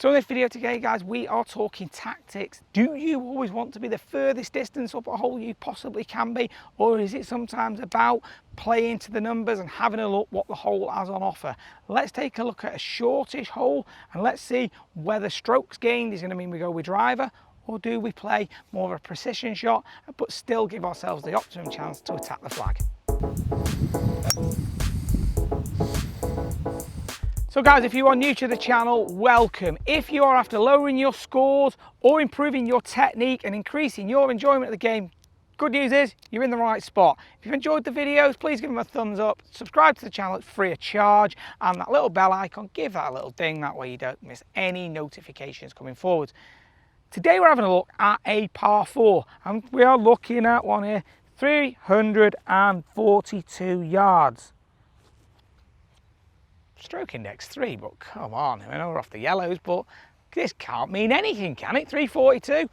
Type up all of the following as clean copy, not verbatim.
So in this video today, guys, we are talking tactics. Do you always want to be the furthest distance up a hole you possibly can be, or is it sometimes about playing to the numbers and having a look what the hole has on offer? Let's take a look at a shortish hole and let's see whether strokes gained is going to mean we go with driver, or do we play more of a precision shot but still give ourselves the optimum chance to attack the flag. So guys, if you are new to the channel, welcome. If you are after lowering your scores or improving your technique and increasing your enjoyment of the game, good news is you're in the right spot. If you've enjoyed the videos, please give them a thumbs up, subscribe to the channel, it's free of charge, and that little bell icon, give that a little ding, that way you don't miss any notifications coming forward. Today we're having a look at a par 4, and we are looking at one here, 342 yards. Stroke index 3, but come on, I know we're off the yellows, but this can't mean anything, can it? 342,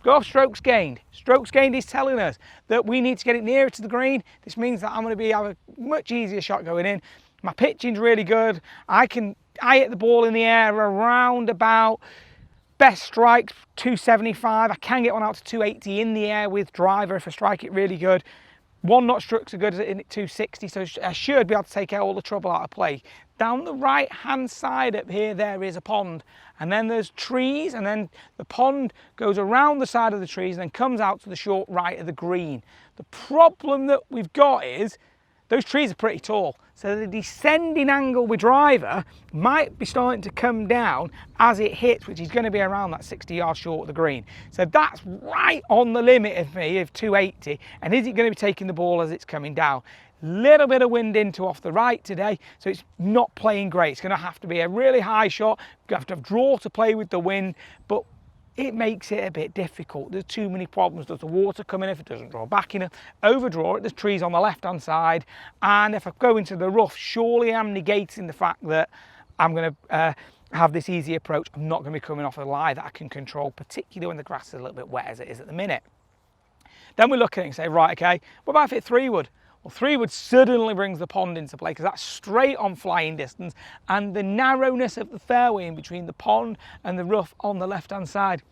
go off strokes gained. Strokes gained is telling us that we need to get it nearer to the green. This means that I'm going to have a much easier shot going in. My pitching's really good. I hit the ball in the air around about best strike 275. I can get one out to 280 in the air with driver if I strike it really good. One knot strokes are good in at 260, so I should be able to take out all the trouble out of play. Down the right hand side up here, there is a pond, and then there's trees, and then the pond goes around the side of the trees and then comes out to the short right of the green. The problem that we've got is those trees are pretty tall, so the descending angle with driver might be starting to come down as it hits, which is going to be around that 60 yards short of the green. So that's right on the limit of me of 280, and is it going to be taking the ball as it's coming down? Little bit of wind into off the right today, so it's not playing great. It's going to have to be a really high shot. You have to draw to play with the wind, but it makes it a bit difficult. There's too many problems. Does the water come in if it doesn't draw back enough? Overdraw it, there's trees on the left hand side, and if I go into the rough, surely I'm negating the fact that I'm going to have this easy approach. I'm not going to be coming off a lie that I can control, particularly when the grass is a little bit wet as it is at the minute. Then we look at it and say, right, okay, what about if it 3-wood? Well, 3-wood suddenly brings the pond into play because that's straight on flying distance, and the narrowness of the fairway in between the pond and the rough on the left-hand side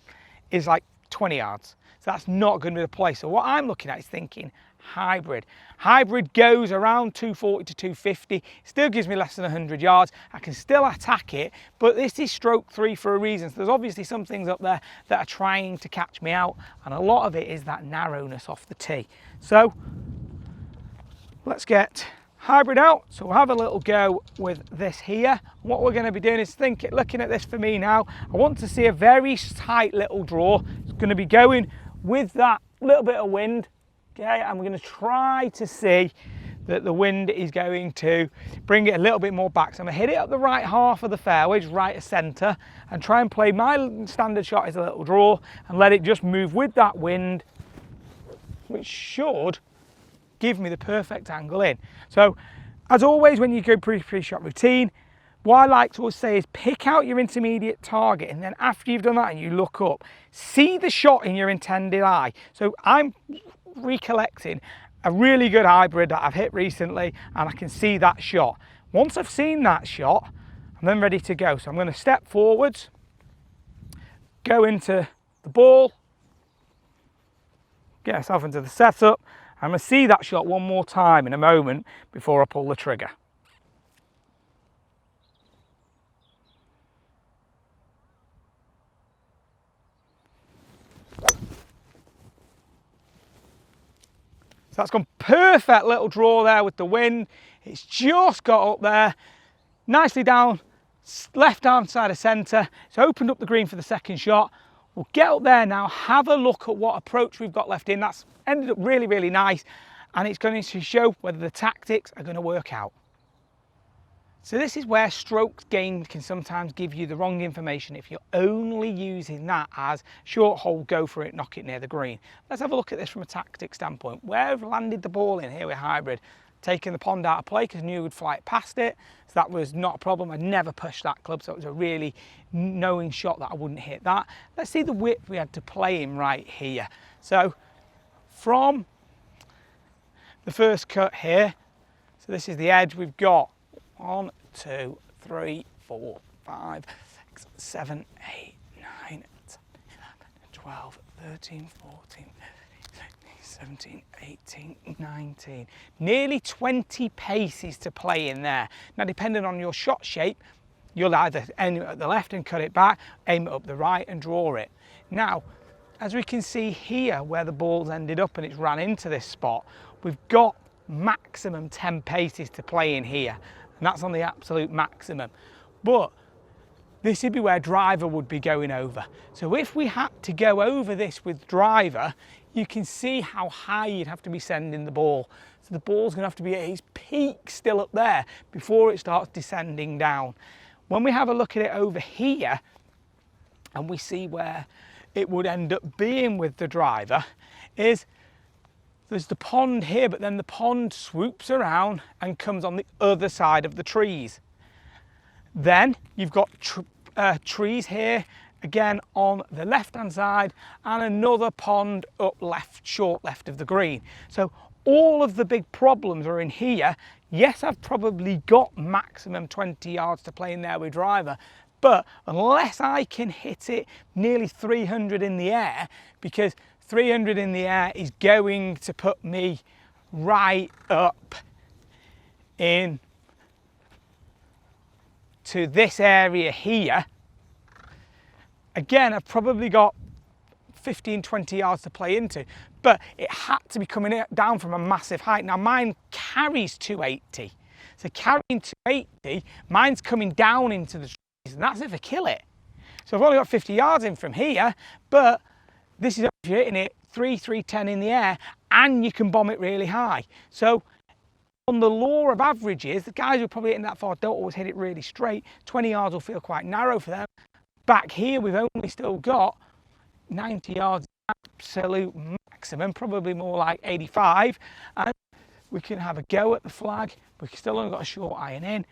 is like 20 yards. So that's not going to be the play. So what I'm looking at is thinking hybrid. Hybrid goes around 240 to 250, still gives me less than 100 yards. I can still attack it, but this is stroke 3 for a reason. So there's obviously some things up there that are trying to catch me out, and a lot of it is that narrowness off the tee. So let's get hybrid out. So we'll have a little go with this here. What we're going to be doing is looking at this for me now. I want to see a very tight little draw. It's going to be going with that little bit of wind. Okay, and we're going to try to see that the wind is going to bring it a little bit more back. So I'm going to hit it up the right half of the fairway, just right of centre, and try and play my standard shot as a little draw and let it just move with that wind, which should give me the perfect angle in. So as always, when you go pre-shot routine, what I like to always say is pick out your intermediate target, and then after you've done that and you look up, see the shot in your intended eye. So I'm recollecting a really good hybrid that I've hit recently, and I can see that shot. Once I've seen that shot, I'm then ready to go. So I'm going to step forwards, go into the ball, get myself into the setup. I'm going to see that shot one more time in a moment before I pull the trigger. So that's gone perfect little draw there with the wind. It's just got up there, nicely down, left hand side of centre. It's opened up the green for the second shot. We'll get up there now, have a look at what approach we've got left in. That's ended up really, really nice, and it's going to show whether the tactics are going to work out. So this is where strokes gained can sometimes give you the wrong information if you're only using that as short hole, go for it, knock it near the green. Let's have a look at this from a tactic standpoint. Where I've landed the ball in here with hybrid, taking the pond out of play because I knew it would fly past it. So that was not a problem. I'd never pushed that club, so it was a really knowing shot that I wouldn't hit that. Let's see the width we had to play in right here. So from the first cut here, so this is the edge, we've got 1, 2, 3, 4, 5, 7, 8, 9, 10, 11, 12, 13, 14, 17, 18, 19. Nearly 20 paces to play in there. Now, depending on your shot shape, you'll either aim it at the left and cut it back, aim it up the right and draw it. Now, as we can see here where the ball's ended up and it's ran into this spot, we've got maximum 10 paces to play in here, and that's on the absolute maximum. But this would be where driver would be going over. So if we had to go over this with driver, you can see how high you'd have to be sending the ball. So the ball's gonna have to be at its peak still up there before it starts descending down. When we have a look at it over here, and we see where it would end up being with the driver, is there's the pond here, but then the pond swoops around and comes on the other side of the trees. Then you've got trees here, again on the left hand side, and another pond up left, short left of the green. So all of the big problems are in here. Yes, I've probably got maximum 20 yards to play in there with driver, but unless I can hit it nearly 300 in the air, because 300 in the air is going to put me right up in to this area here. Again, I've probably got 15, 20 yards to play into, but it had to be coming down from a massive height. Now mine carries 280. So carrying 280, mine's coming down into the trees, and that's if I kill it. So I've only got 50 yards in from here, but this is if you're hitting it 310 in the air, and you can bomb it really high. So on the law of averages, the guys who are probably hitting that far don't always hit it really straight. 20 yards will feel quite narrow for them. Back here, we've only still got 90 yards absolute maximum, probably more like 85, and we can have a go at the flag. We've still only got a short iron in,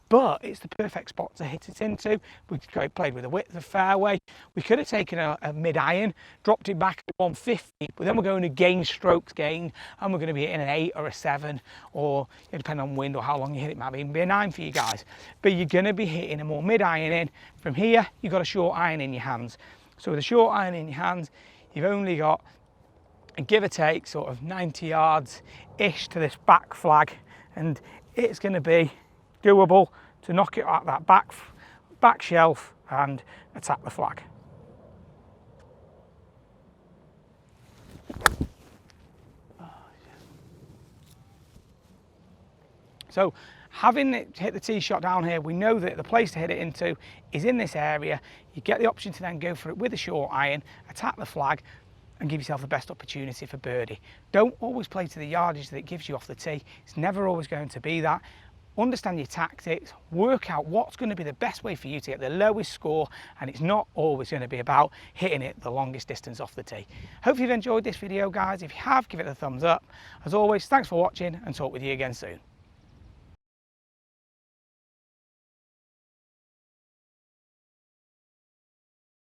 but it's the perfect spot to hit it into. We played with the width of fairway. We could have taken a mid-iron, dropped it back at 150, but then we're going to gain strokes gained, and we're going to be hitting an 8 or a 7, or depending on wind or how long you hit it, might even be a 9 for you guys. But you're going to be hitting a more mid-iron in. From here, you've got a short iron in your hands. So with a short iron in your hands, you've only got, give or take, sort of 90 yards-ish to this back flag, and it's going to be doable to knock it at that back shelf and attack the flag. So having it hit the tee shot down here, we know that the place to hit it into is in this area. You get the option to then go for it with a short iron, attack the flag, and give yourself the best opportunity for birdie. Don't always play to the yardage that it gives you off the tee. It's never always going to be that. Understand your tactics, work out what's going to be the best way for you to get the lowest score, and it's not always going to be about hitting it the longest distance off the tee. Hope you've enjoyed this video, guys. If you have, give it a thumbs up. As always, thanks for watching, and talk with you again soon.